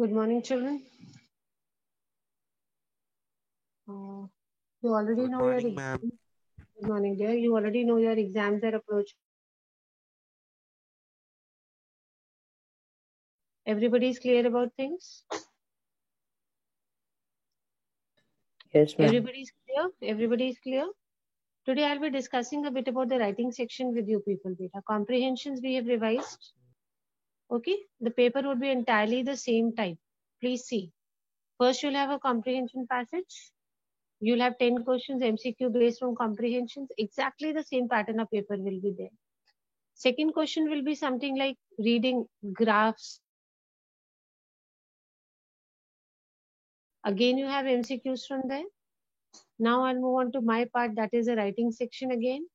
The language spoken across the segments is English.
Good morning, children. You already Good know your morning, ma'am. Good morning, dear. You already know your exams are approaching. Everybody is clear about things? Yes, ma'am. Everybody is clear? Everybody is clear? Today I'll be discussing a bit about the writing section with you people. Beta. Comprehensions we have revised. Okay? The paper would be entirely the same type. Please see. First you'll have a comprehension passage. You'll have 10 questions MCQ based on comprehensions. Exactly the same pattern of paper will be there. Second question will be something like reading graphs. Again, you have MCQs from there. Now I'll move on to my part, that is the writing section again.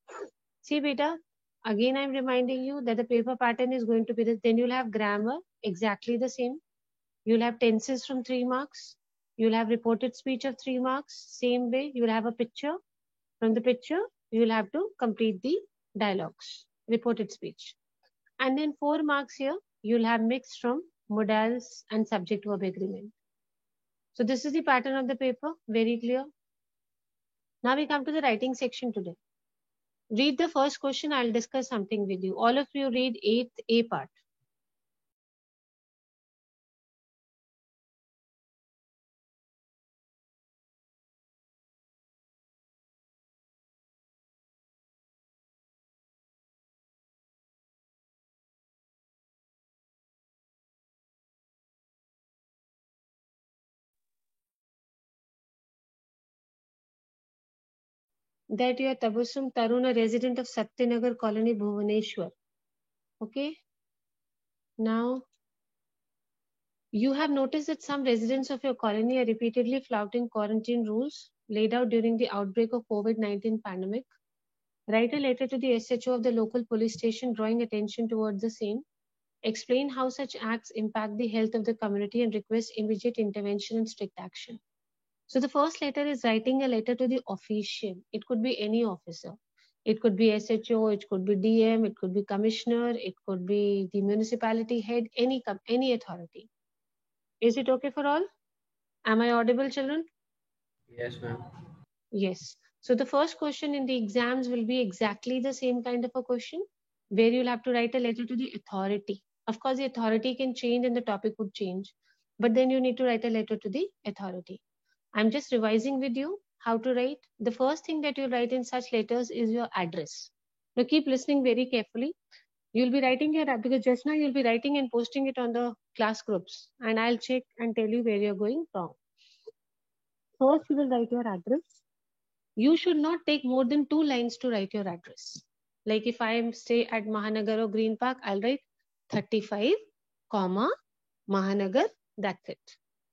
See beta, again I'm reminding you that the paper pattern is going to be this. Then you'll have grammar, exactly the same. You'll have tenses from 3 marks. You'll have reported speech of 3 marks. Same way, you'll have a picture. From the picture, you'll have to complete the dialogues, reported speech. And then 4 marks here, you'll have mixed from modals and subject verb agreement. So this is the pattern of the paper, very clear. Now we come to the writing section today. Read the first question. I'll discuss something with you. All of you read 8th A part. That you are Tabassum Tarun, a resident of Satyanagar colony, Bhuvaneshwar. Okay. Now, you have noticed that some residents of your colony are repeatedly flouting quarantine rules laid out during the outbreak of COVID-19 pandemic. Write a letter to the SHO of the local police station drawing attention towards the same. Explain how such acts impact the health of the community and request immediate intervention and strict action. So the first letter is writing a letter to the official. It could be any officer. It could be SHO, it could be DM, it could be commissioner, it could be the municipality head, any authority. Is it okay for all? Am I audible, children? Yes, ma'am. Yes. So the first question in the exams will be exactly the same kind of a question where you'll have to write a letter to the authority. Of course, the authority can change and the topic would change, but then you need to write a letter to the authority. I'm just revising with you how to write. The first thing that you write in such letters is your address. Now keep listening very carefully. You'll be writing your, because just now you'll be writing and posting it on the class groups, and I'll check and tell you where you're going wrong. First, you will write your address. You should not take more than 2 lines to write your address. Like if I am stay at Mahanagar or Green Park, I'll write 35, comma, Mahanagar, that's it.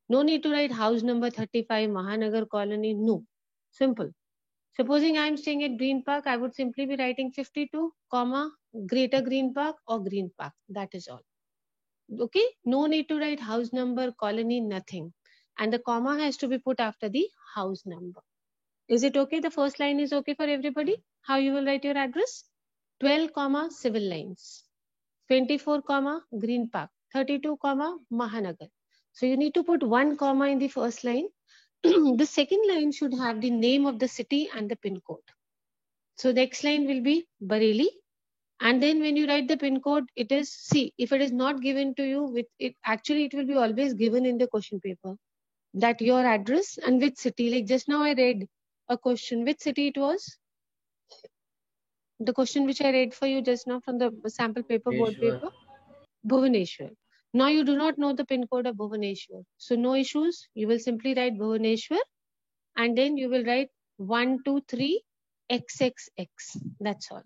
No need to write house number 35, Mahanagar colony, no. Simple. Supposing I am staying at Green Park, I would simply be writing 52, comma, Greater Green Park or Green Park. That is all. Okay? No need to write house number, colony, nothing. And the comma has to be put after the house number. Is it okay? The first line is okay for everybody? How you will write your address? 12, comma, civil lines. 24, comma, Green Park. 32, comma, Mahanagar. So you need to put 1 comma in the first line. The second line should have the name of the city and the pin code. So next line will be Bareilly. And then when you write the pin code, it is, see, if it is not given to you, with it actually it will be always given in the question paper. That your address and which city. Like just now I read a question. Which city it was? The question which I read for you just now from the sample paper, board paper. Bhuvaneshwar. Now you do not know the pin code of Bhuvaneshwar. So no issues. You will simply write Bhuvaneshwar and then you will write 123 XXX. That's all.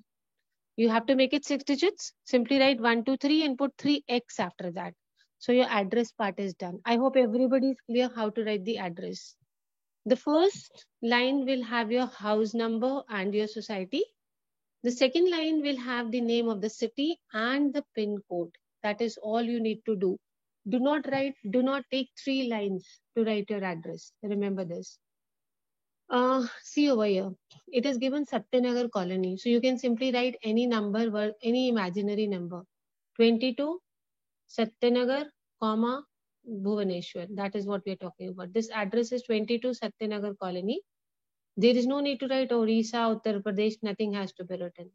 You have to make it 6 digits. Simply write 123 and put 3X after that. So your address part is done. I hope everybody is clear how to write the address. The first line will have your house number and your society. The second line will have the name of the city and the pin code. That is all you need to do. Do not take 3 lines to write your address. Remember this. See over here. It is given Satyanagar colony. So you can simply write any number, any imaginary number. 22, Satyanagar, comma, Bhubaneswar. That is what we are talking about. This address is 22 Satyanagar Colony. There is no need to write Orissa, Uttar Pradesh. Nothing has to be written.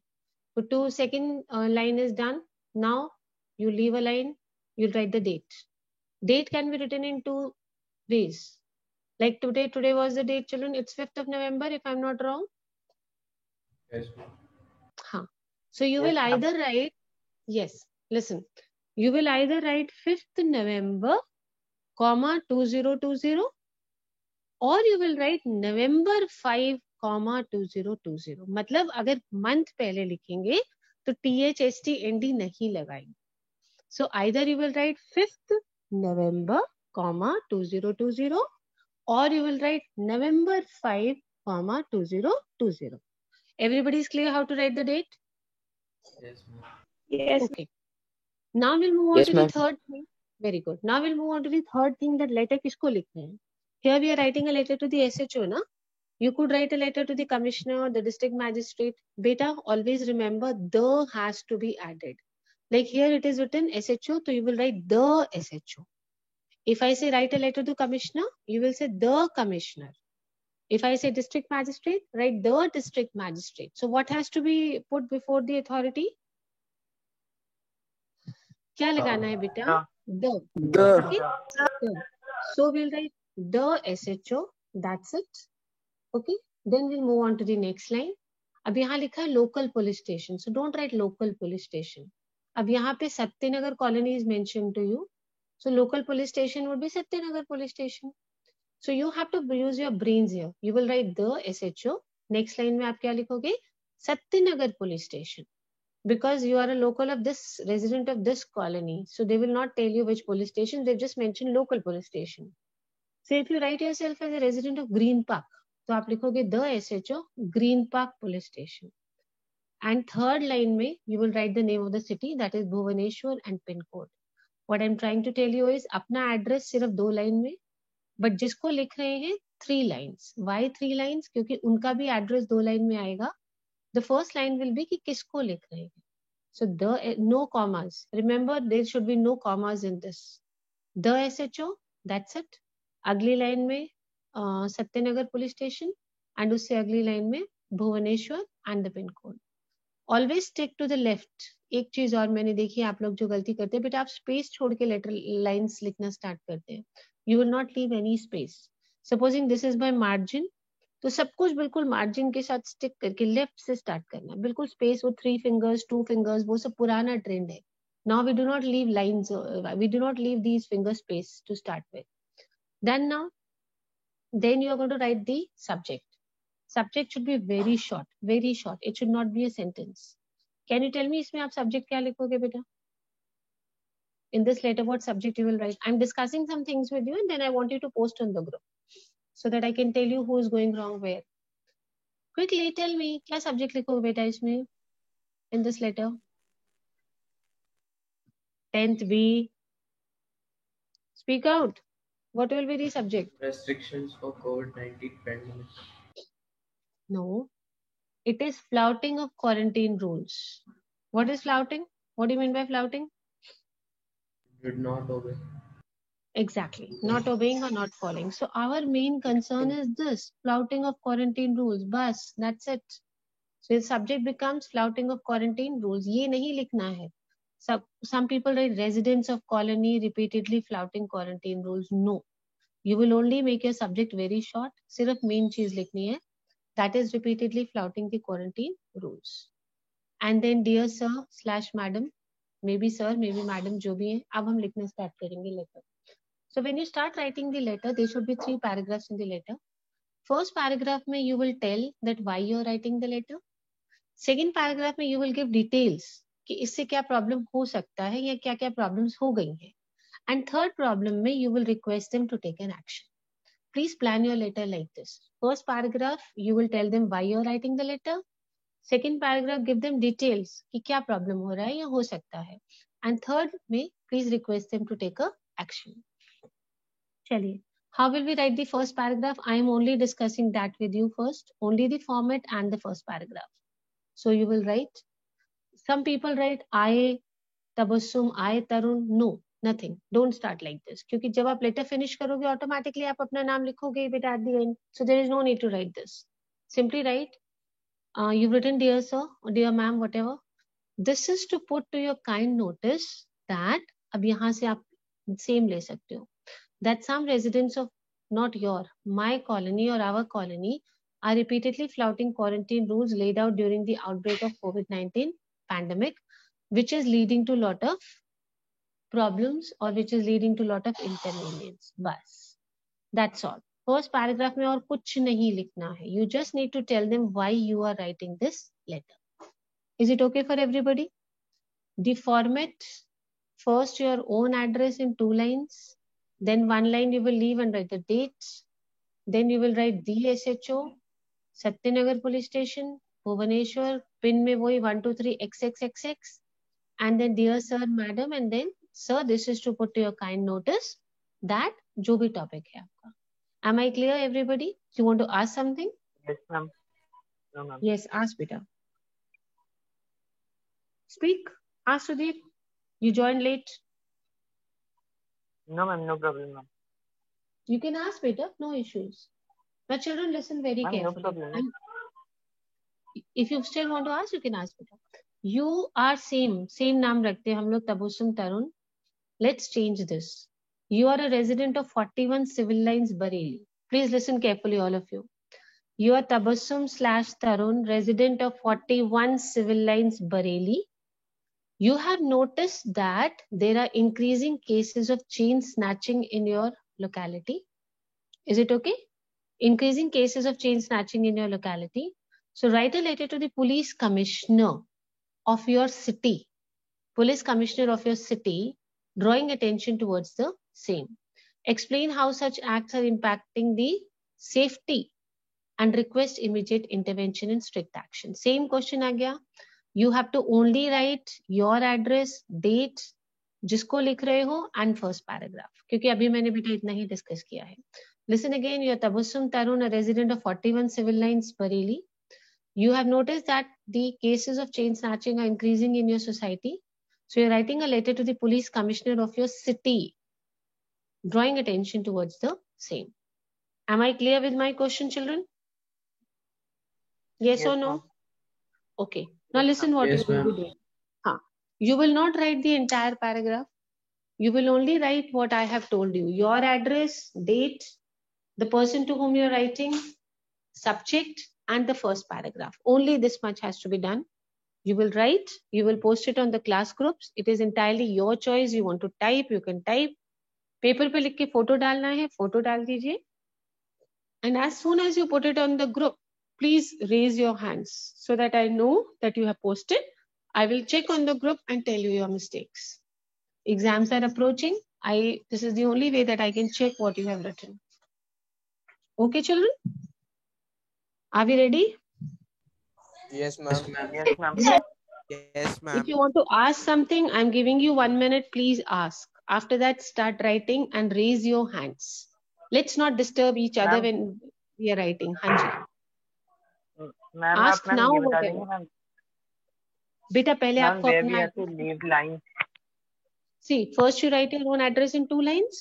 So second line is done. Now you leave a line. You'll write the date. Date can be written in two ways. Like today was the date, children. It's 5th of November, if I'm not wrong. Yes, ma'am. Huh. So you will either write, yes, listen. You will either write 5th November, comma 2020, or you will write November 5, comma 2020. मतलब अगर month पहले लिखेंगे तो THSTND नहीं लगाएंगे. So either you will write 5th November, comma 2020, or you will write November 5, comma 2020. Everybody is clear how to write the date? Yes, ma'am. Yes. Okay. Now we'll move on Yes, to the ma'am. third thing. Very good. Now we'll move on to the third thing, that letter किसको लिखना है. Here we are writing a letter to the SHO, na? You could write a letter to the commissioner, the district magistrate. Beta, always remember the has to be added. Like here it is written SHO, so you will write the SHO. If I say write a letter to commissioner, you will say the commissioner. If I say district magistrate, write the district magistrate. So what has to be put before the authority? क्या लगाना है बेटा? The. Okay? The. So we'll write the SHO. That's it. Okay? Then we'll move on to the next line. अब यहाँ लिखा है local police station. So don't write local police station. अब यहाँ पे Satyanagar colony is mentioned to you. So local police station would be Satyanagar police station. So you have to use your brains here. You will write the SHO. Next line में आप क्या लिखोगे? Satyanagar police station. Because you are a local of this, resident of this colony. So they will not tell you which police station. They just mention local police station. So if you write yourself as a resident of Green Park, तो आप लिखोगे the SHO Green Park police station. And third line में you will write the name of the city, that is Bhubaneswar, and pin code. What I'm trying to tell you is अपना address सिर्फ 2 line में, but जिसको लिख रहे हैं 3 lines. Why 3 lines? क्योंकि उनका भी address 2 line में आएगा. The first line will be कि किसको लिख रहे हैं. So the no commas. Remember there should be no commas in this. The SHO, that's it. अगली line में सत्यनगर पुलिस स्टेशन, and उससे अगली line में Bhubaneswar and the pin code. Always stick to the left. एक चीज और मैंने देखी आप लोग जो गलती करते हैं, बेटा आप स्पेस छोड़ के लेटर लाइंस लिखना स्टार्ट करते हैं. You will not leave any space. Supposing this is by margin, तो सब कुछ बिल्कुल मार्जिन के साथ स्टिक करके लेफ्ट से स्टार्ट करना. बिल्कुल स्पेस वो 3 fingers 2 fingers वो सब पुराना ट्रेंड है. Now we do not leave lines, we do not leave these finger space to start with. Then you are going to write the subject. Subject should be very short, very short. It should not be a sentence. Can you tell me इसमें आप subject क्या लिखोगे बेटा? In this letter, what subject you will write? I'm discussing some things with you, and then I want you to post on the group so that I can tell you who is going wrong where. Quickly tell me, क्या subject लिखोगे बेटा इसमें? In this letter? 10th B. Speak out. What will be the subject? Restrictions for COVID-19 pandemic. No. It is flouting of quarantine rules. What is flouting? What do you mean by flouting? Did not obey. Exactly. Not obeying or not following. So our main concern is this, flouting of quarantine rules. Bas, that's it. So the subject becomes flouting of quarantine rules. ये नहीं लिखना है. Some people write residents of colony repeatedly flouting quarantine rules. No. You will only make your subject very short. सिर्फ main चीज लिखनी है. That is repeatedly flouting the quarantine rules. And then dear sir / madam, maybe sir, maybe madam, जो भी है, अब हम लिखना start करेंगे letter. So when you start writing the letter, there should be 3 paragraphs in the letter. First paragraph में you will tell that why you are writing the letter. Second paragraph में you will give details कि इससे क्या problem हो सकता है या क्या क्या problems हो गई हैं. And third problem में you will request them to take an action. Please plan your letter like this. First paragraph, you will tell them why you are writing the letter. Second paragraph, give them details कि क्या problem हो रहा है या हो सकता है. And third में, please request them to take a action. चलिए, how will we write the first paragraph? I am only discussing that with you first. Only the format and the first paragraph. So you will write. Some people write I Tabassum, I Tarun. No. Nothing, don't start like this, क्योंकि जब आप letter finish करोगे automatically आप अपना नाम लिखोगे बेटा at the end, so there is no need to write this. Simply write you've written dear sir or dear ma'am whatever. This is to put to your kind notice that अब यहाँ से आप same ले सकते हो, that some residents of not your my colony or our colony are repeatedly flouting quarantine rules laid out during the outbreak of COVID-19 pandemic, which is leading to lot of problems or which is leading to lot of inconvenience. बस, that's all. First paragraph में और कुछ नहीं लिखना है. You just need to tell them why you are writing this letter. Is it okay for everybody? The format, first your own address in 2 lines, then 1 line you will leave and write the date, then you will write the SHO, Satyanagar Police Station, Bhubaneswar, pin में वही 123 XXXX, and then dear sir, madam, and then sir, this is to put to your kind notice that जो भी topic है आपका. Am I clear, everybody? You want to ask something? Yes, ma'am. No, ma'am. Yes, ask beta. Speak. Ask Sudeep. You joined late. No, ma'am. No problem, ma'am. You can ask beta. No issues. Now, children, listen very Ma'am, no carefully. problem. If you still want to ask, you can ask beta. You are same नाम रखते हैं हम लोग तबस्सुम तरुण. Let's change this. You are a resident of 41 Civil Lines, Bareilly. Please listen carefully, all of you. You are Tabassum / Tarun, resident of 41 Civil Lines, Bareilly. You have noticed that there are increasing cases of chain snatching in your locality. Is it okay? Increasing cases of chain snatching in your locality. So write a letter to the police commissioner of your city. Police commissioner of your city, drawing attention towards the same. Explain how such acts are impacting the safety and request immediate intervention and strict action. Same question आ गया. You have to only write your address, date, जिसको लिख रहे हो, and first paragraph. क्योंकि अभी मैंने बेटा इतना ही discuss किया है. Listen again. You are Tabassum Tarun, a resident of 41 Civil Lines, Bareilly. You have noticed that the cases of chain snatching are increasing in your society. So you're writing a letter to the police commissioner of your city, drawing attention towards the same. Am I clear with my question, children? Yes or no? Okay. Now listen what Yes, you will be ma'am. doing. You will not write the entire paragraph. You will only write what I have told you. Your address, date, the person to whom you're writing, subject, and the first paragraph. Only this much has to be done. You will write, you will post it on the class groups. It is entirely your choice. You want to type, you can type. Paper पे लिख के photo डालना है, photo डाल दीजिए. And as soon as you put it on the group, please raise your hands so that I know that you have posted. I will check on the group and tell you your mistakes. Exams are approaching. This is the only way that I can check what you have written. Okay, children? Are we ready? Yes, Yes, ma'am. ma'am. Yes, ma'am. Yes, If ma'am. you want to ask something, I'm giving you 1 minute. Please ask. After that, start writing and raise your hands. Let's not disturb each other when we are writing. Hanji. Ma'am, Ask आप ma'am now ये बता whatever. देंगे ma'am बेटा पहले ma'am आपको where we अपना have to leave lines. See, first you write your own address in 2 lines.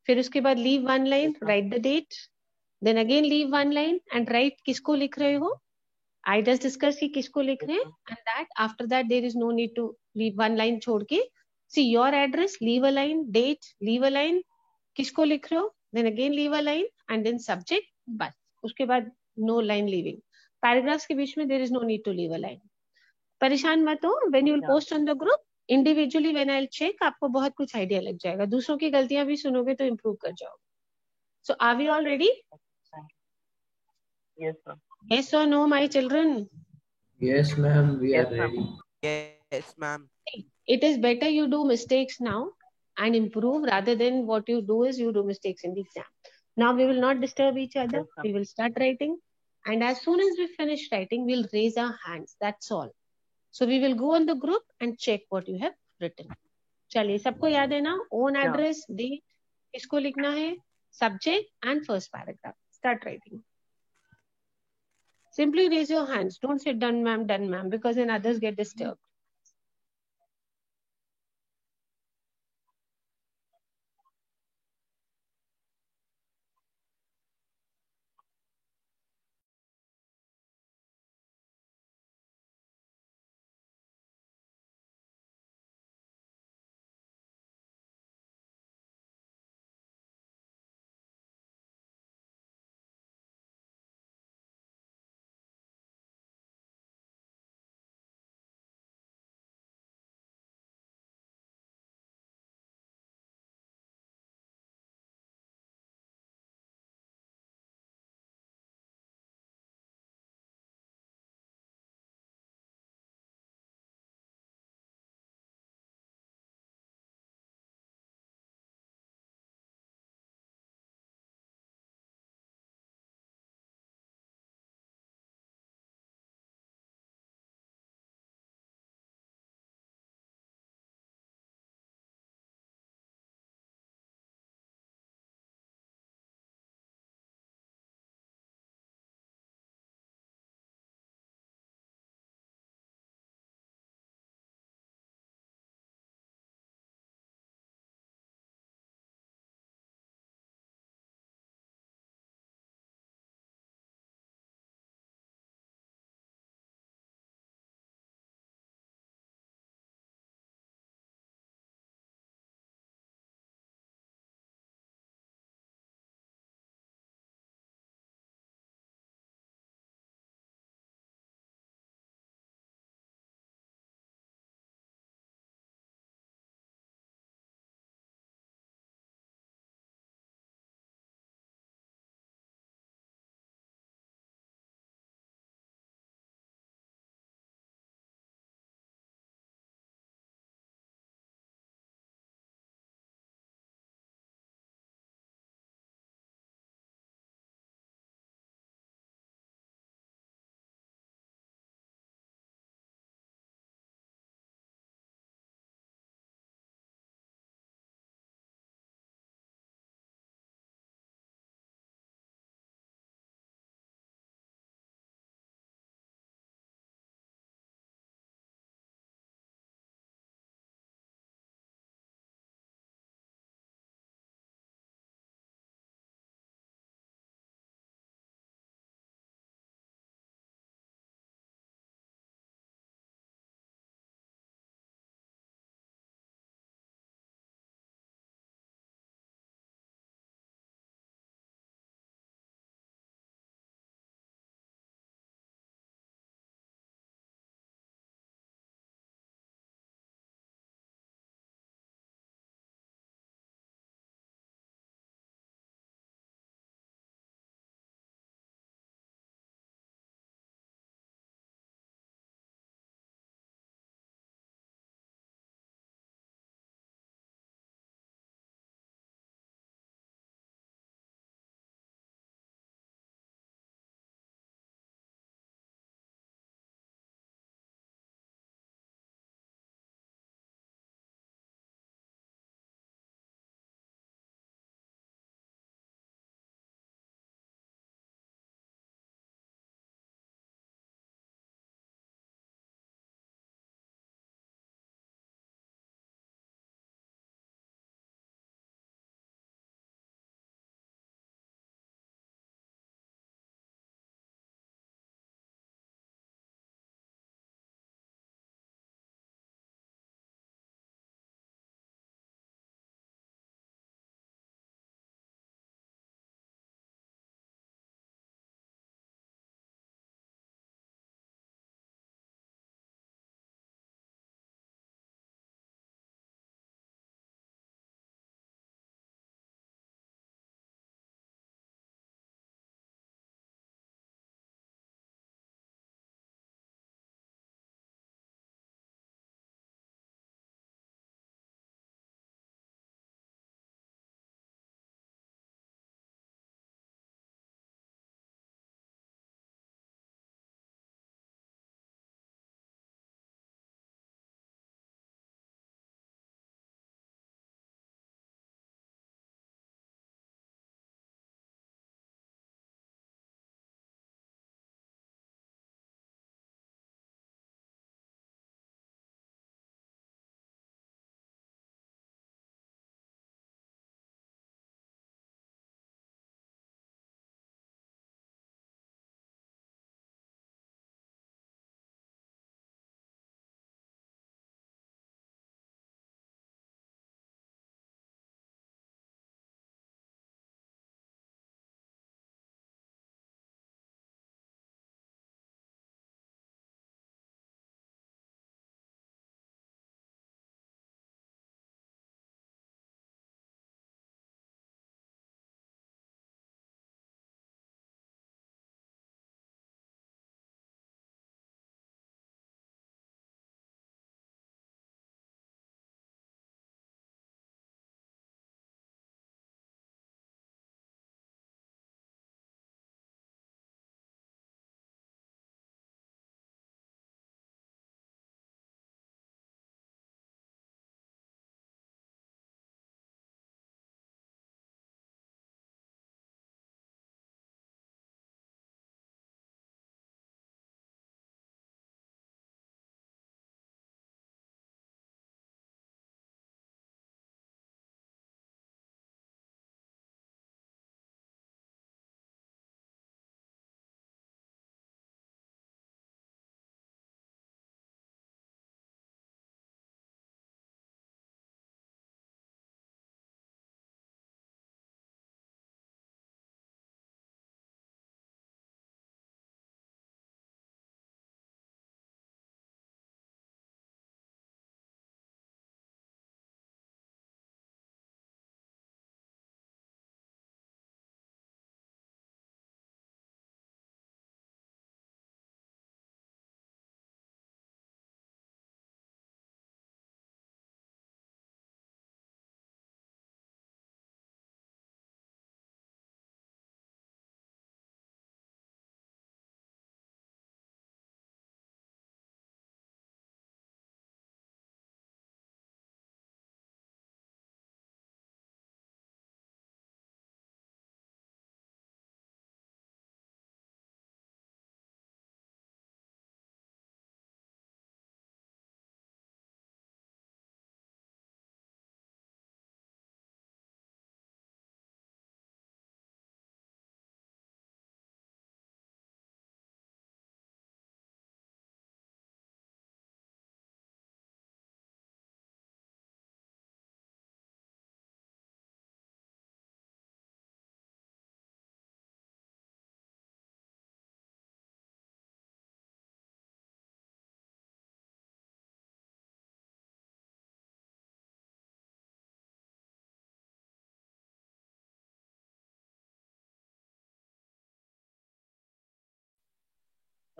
फिर उसके बाद leave 1 line, Yes, ma'am. write the date. Then again leave 1 line and write किसको लिख रहे हो. I just discussed कि किसको लिख रहे हैं, and that after that there is no need to leave 1 line छोड़ के. See your address, leave a line, date, leave a line, किसको लिख रहे हो, then again leave a line and then subject. बस उसके बाद no line leaving. Paragraphs के बीच में there is no need to leave a line. परेशान मत हो. When you will post on the group, individually when I'll check, आपको बहुत कुछ idea लग जाएगा. दूसरों की गलतियां भी सुनोगे तो improve कर जाओगे. So are we all ready? Yes, sir. Yes or no, my children? Yes, ma'am. We Yes, are ma'am. ready. Yes, ma'am. It is better you do mistakes now and improve rather than what you do is you do mistakes in the exam. Now we will not disturb each other. Yes, ma'am. We will start writing. And as soon as we finish writing, we'll raise our hands. That's all. So we will go on the group and check what you have written. चलिए सबको याद है ना? Own address, date, किसको लिखना है, subject and first paragraph. Start writing. Simply raise your hands. Don't say done ma'am, because then others get disturbed.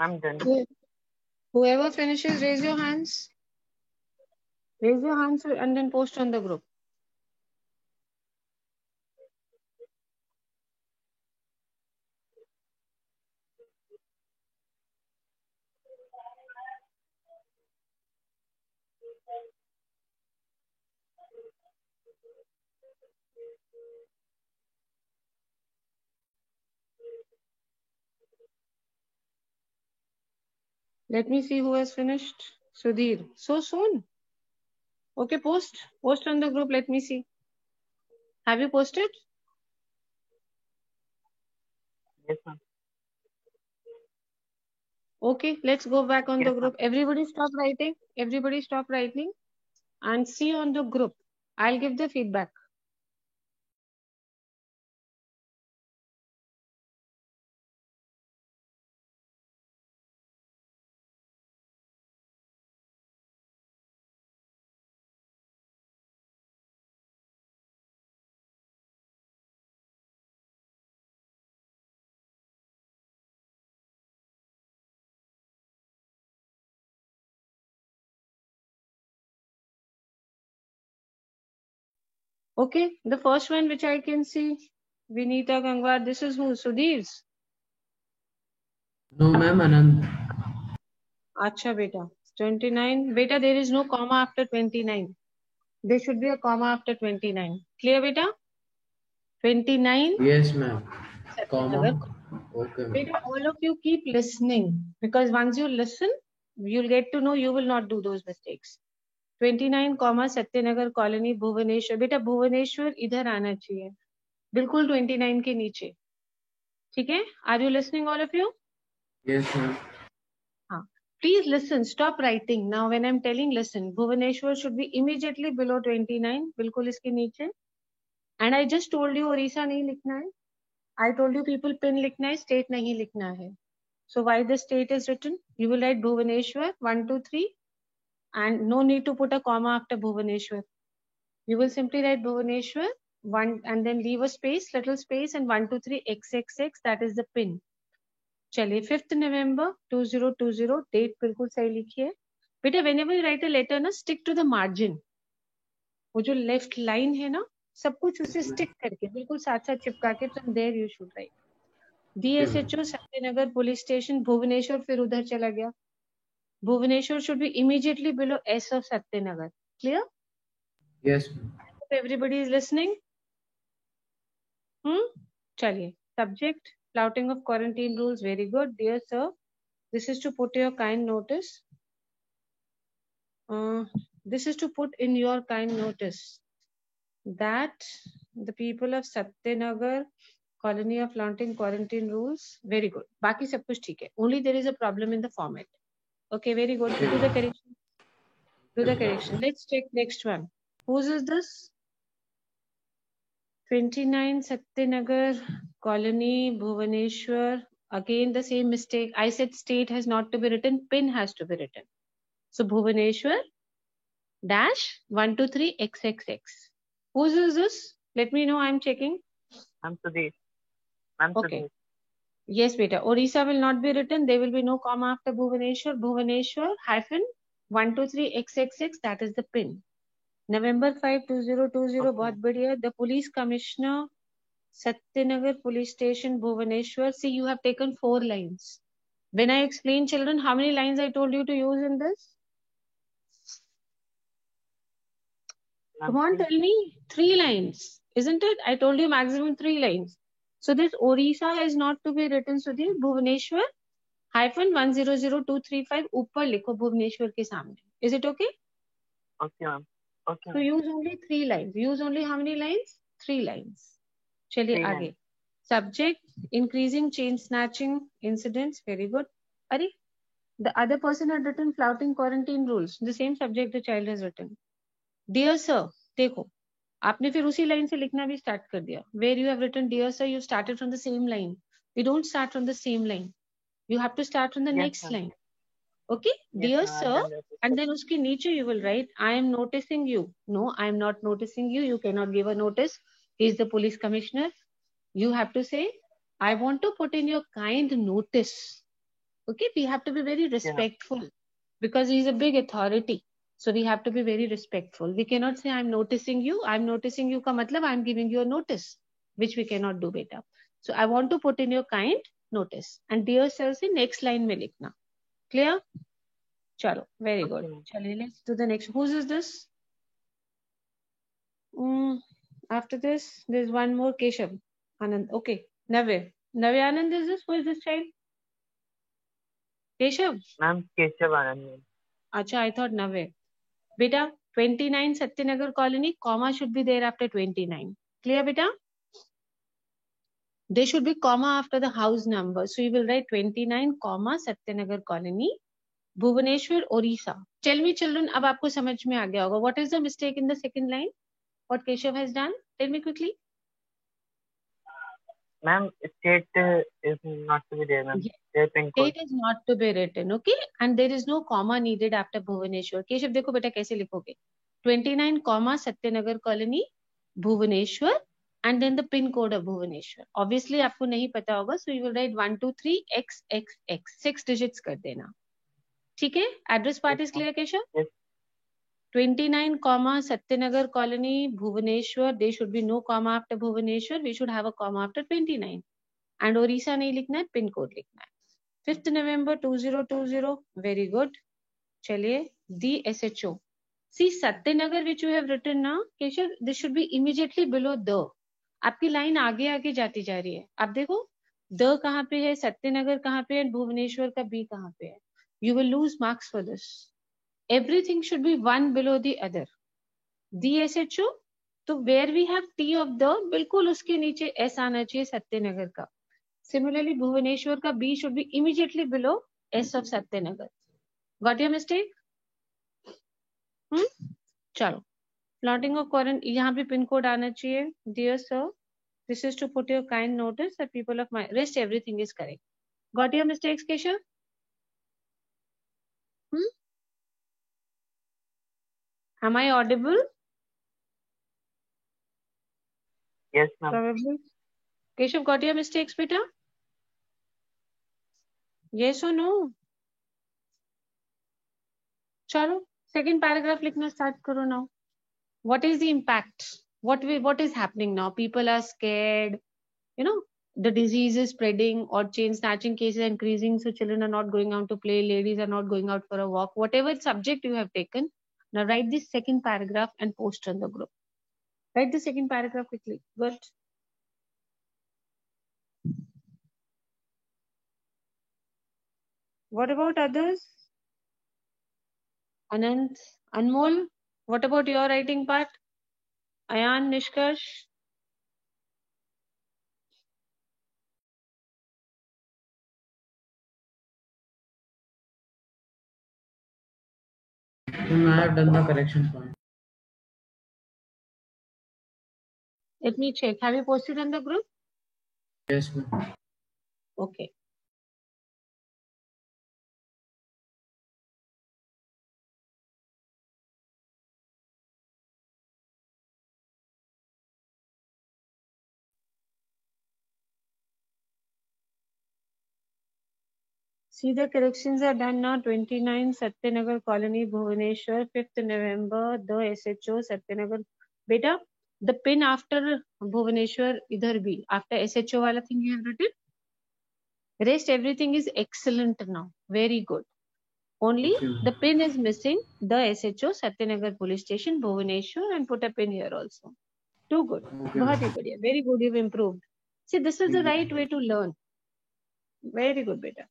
Ma'am, done. Whoever finishes, raise your hands. Raise your hands and then post on the group. Let me see who has finished. Sudhir. So soon? Okay, post. Post on the group. Let me see. Have you posted? Yes, ma'am. Okay, let's go back on the Yes, group. Everybody stop writing. Everybody stop writing and see on the group. I'll give the feedback. Okay, the first one which I can see, Vinita Gangwar, this is who? Sudhir's? No, ma'am, Anand. Acha beta. 29. Beta, there is no comma after 29. There should be a comma after 29. Clear beta? 29. Yes, ma'am. Satyanagar. Comma. Okay, ma'am. Beta, all of you keep listening because once you listen, you'll get to know you will not do those mistakes. 29, Satyanagar colony Bhubaneswar. बेटा भुवनेश्वर इधर आना चाहिए, बिल्कुल 29 के नीचे. ठीक है? Are you listening, all of you? Yes, ma'am. हाँ. Please listen. Stop writing. Now when I'm telling, listen. Bhubaneswar should be immediately below 29. बिल्कुल इसके नीचे. And I just told you Orissa नहीं लिखना है. I told you people pin लिखना है, state नहीं लिखना है. So why the state is written? You will write Bhubaneswar 1, 2, 3, and no need to put a comma after Bhubaneswar. You will simply write Bhubaneswar 1 and then leave a space, little space, and 1, 2, 3 XXX. That is the pin. चलिए 5th November 2020 date बिल्कुल सही लिखिए. बेटा whenever you write a letter ना, stick to the margin. वो जो left line है ना, सब कुछ उसे stick करके बिल्कुल साथ साथ चिपका के from there you should write. DSHO Satyanagar police station Bhubaneswar, फिर उधर चला गया. Bhubaneswar should be immediately below S of Satyanagar. Clear? Yes, ma'am. Hope everybody is listening. Chaliye. Subject, flouting of quarantine rules. Very good. Dear sir, this is to put your kind notice. This is to put in your kind notice that the people of Satyanagar colony are flaunting quarantine rules. Very good. Baki sab kuch theek hai. Only there is a problem in the format. Okay, very good. Do the correction. Do the correction. Let's check next one. Whose is this? 29 Satyanagar colony, Bhubaneswar. Again the same mistake. I said state has not to be written, pin has to be written. So Bhubaneswar dash 1, 2, 3 XXX. Whose is this? Let me know. I'm checking. Ma'am, Sudhir. Ma'am, Okay. Sudhir. Yes, beta. Orissa will not be written. There will be no comma after Bhubaneswar. Bhubaneswar hyphen 1, 2, 3 XXX. That is the pin. November 5, 2020. Okay. बहुत बढ़िया. The police commissioner, Satyanagar police station, Bhubaneswar. See, you have taken 4 lines. When I explain, children, how many lines I told you to use in this? Ma'am, Come on, please. tell me. 3 lines, isn't it? I told you maximum 3 lines. So this Orissa is not to be written, Sudhir. Bhubaneswar hyphen 100235 ऊपर लिखो भुवनेश्वर के सामने. Is it okay? Okay, ma'am. Okay, So ma'am. use only 3 lines. Use only how many lines? 3 lines. चलिए 3 आगे. lines. Subject, increasing chain snatching incidents. Very good. Are the other person had written flouting quarantine rules. The same subject the child has written. Dear sir, देखो आपने फिर उसी line से लिखना भी start कर दिया. Where you have written dear sir, you started from the same line. You don't start from the same line. You have to start from the Yes, next ma'am. line. Okay, Yes, dear ma'am. I've sir, done that. and then uski niche you will write, I am noticing you. No, I am not noticing you. You cannot give a notice. He is the police commissioner. You have to say, I want to put in your kind notice. Okay, we have to be very respectful because he's a big authority. So we have to be very respectful. We cannot say I'm noticing you. I'm noticing you ka matlab I'm giving you a notice, which we cannot do, beta. So I want to put in your kind notice. And dear sir, se next line mein likhna. Clear? Chalo, very good. Okay. Chaliye, let's do the next. Whose is this? After this, there's one more Keshav. Anand. Okay. Nave. Nave Anand is this? Who is this child? Keshav? Ma'am, Keshav Anand. Acha, I thought Nave. Beta, 29 Satyanagar colony, comma should be there after 29. Clear, beta? There should be comma after the house number. So you will write 29, comma Satyanagar colony, Bhubaneswar, Orissa. Tell me, children, अब आपको समझ में आ गया होगा. What is the mistake in the second line? What Keshav has done? Tell me quickly. Ma'am, state is not to be there, ma'am. Yes. Their pin code. State is not to be written, okay? And there is no comma needed after Bhubaneswar. Keshav, देखो बेटा कैसे लिखोगे? 29, comma Satyanagar colony, Bhubaneswar, and then the pin code of Bhubaneswar. Obviously आपको नहीं पता होगा, so you will write 1, 2, 3 XXX. 6 digits कर देना. ठीक है? Address part is clear, Keshav? Yes. 29, comma Satyanagar colony, Bhubaneswar. There should be no comma after Bhubaneswar. We should have a comma after 29. And Orissa नहीं लिखना है, pin code लिखना है. 5th November 2020. Very good. चलिए, the SHO. See, Satyanagar which you have written now, Keshav, this should be immediately below the. आपकी line आगे आगे जाती जा रही है. आप देखो, the कहाँ पे है, सत्यनगर कहाँ पे है, भुवनेश्वर का B कहाँ पे है. You will lose marks for this. Everything should be one below the other. The SHO, तो where we have T of the, बिल्कुल उसके नीचे S आना चाहिए सत्यनगर का. Similarly, Bhubaneswar ka B should be immediately below S of Satyanagar. Got your mistake? चलो. Plotting of current, यहाँ पे pin code आना चाहिए. Dear sir, this is to put your kind notice that people of my rest everything is correct. Got your mistakes, Keshav? Am I audible? Yes, ma'am. Probably. Keshav, got your mistakes, beta? Yes or no? चलो, second paragraph लिखना start करो now. What is the impact? What is happening now? People are scared. You know, the disease is spreading or chain snatching cases are increasing. So children are not going out to play. Ladies are not going out for a walk. Whatever subject you have taken, now write this second paragraph and post on the group. Write the second paragraph quickly. Good. What about others? Anant, Anmol, what about your writing part? Ayan, Nishkash? I have done the correction point. Let me check. Have you posted on the group? Yes, ma'am. Okay. See, the corrections are done now. 29 Satyanagar Colony, Bhubaneswar, 5th November, the SHO, Satyanagar. Beta, the pin after Bhubaneswar, idhar bhi. After SHO wala thing you have written. Rest everything is excellent now. Very good. Only Okay. the pin is missing. The SHO, Satyanagar Police Station, Bhubaneswar, and put a pin here also. Too good. Okay, बहुत ma'am. ही बढ़िया. Very good. You've improved. See, this is the Thank you. right way to learn. Very good, beta.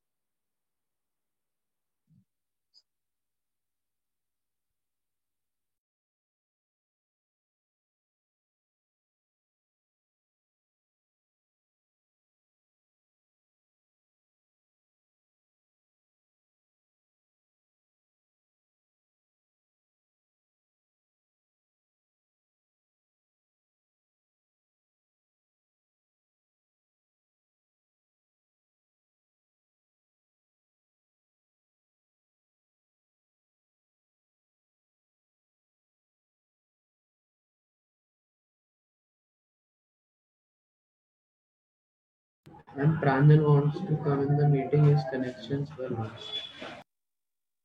And Pranjal wants to come in the meeting. His connections were not.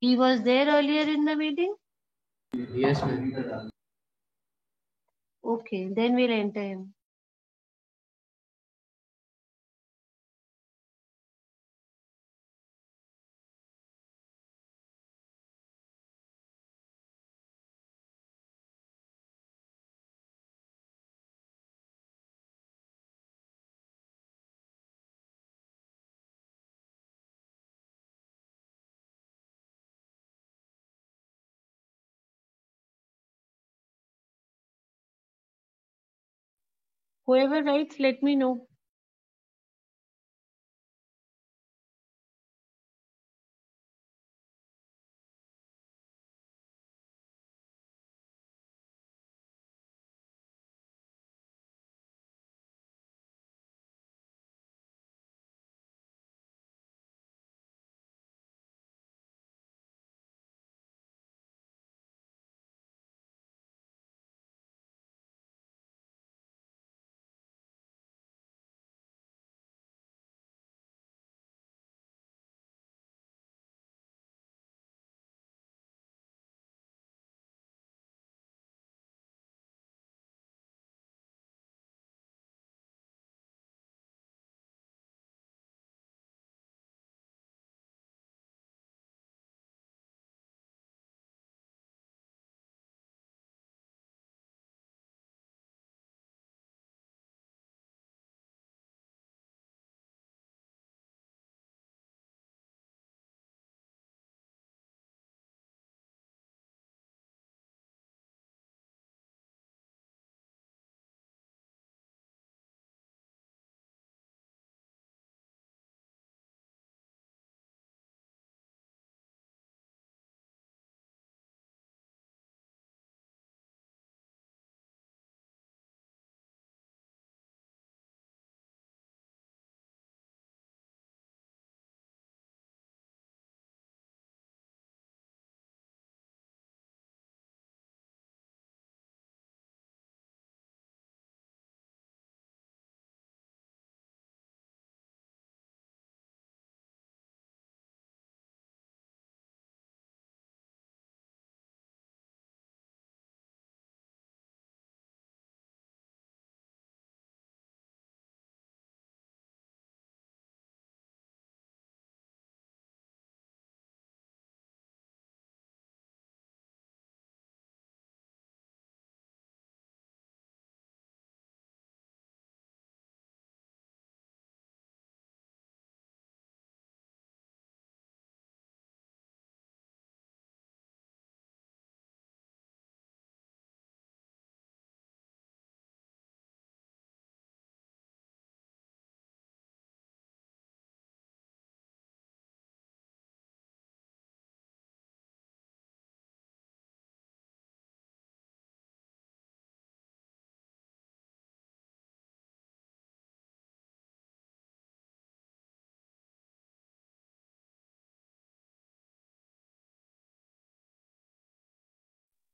He was there earlier in the meeting? Yes, ma'am. Okay, then we'll enter him. Whoever writes, let me know.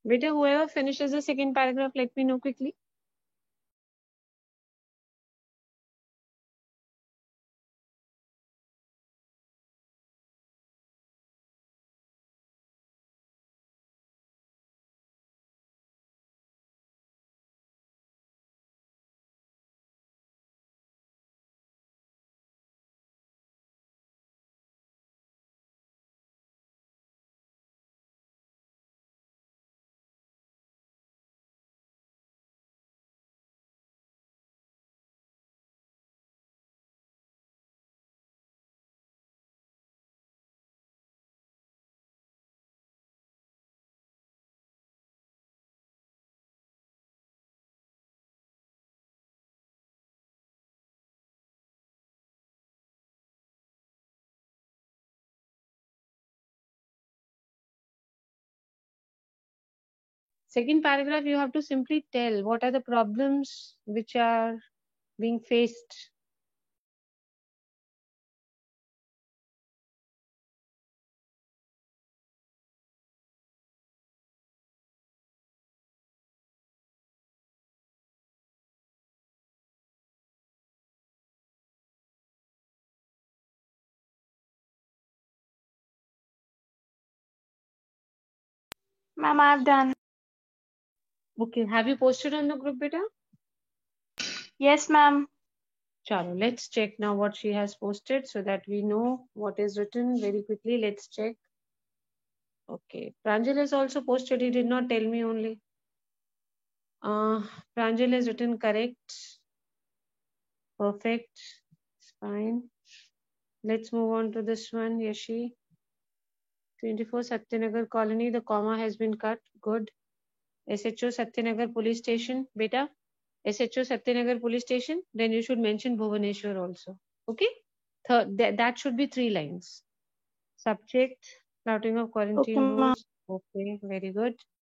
Beta, whoever finishes the second paragraph, let me know quickly. Second paragraph, you have to simply tell what are the problems which are being faced. Ma'am, I've done. Okay, have you posted on the group, beta? Yes, ma'am. Chalo, let's check now what she has posted so that we know what is written very quickly. Let's check. Okay, Pranjal has also posted. He did not tell me only. Pranjal has written correct. Perfect. Fine. Let's move on to this one, Yashi. 24 Satyanagar Colony, the comma has been cut. Good. SHO Satyanagar Police Station. Beta, SHO Satyanagar Police Station. Then you should mention Bhubaneswar also. Okay? That should be 3 lines. Subject, flouting of quarantine Okay, ma'am. rules. Okay, very good.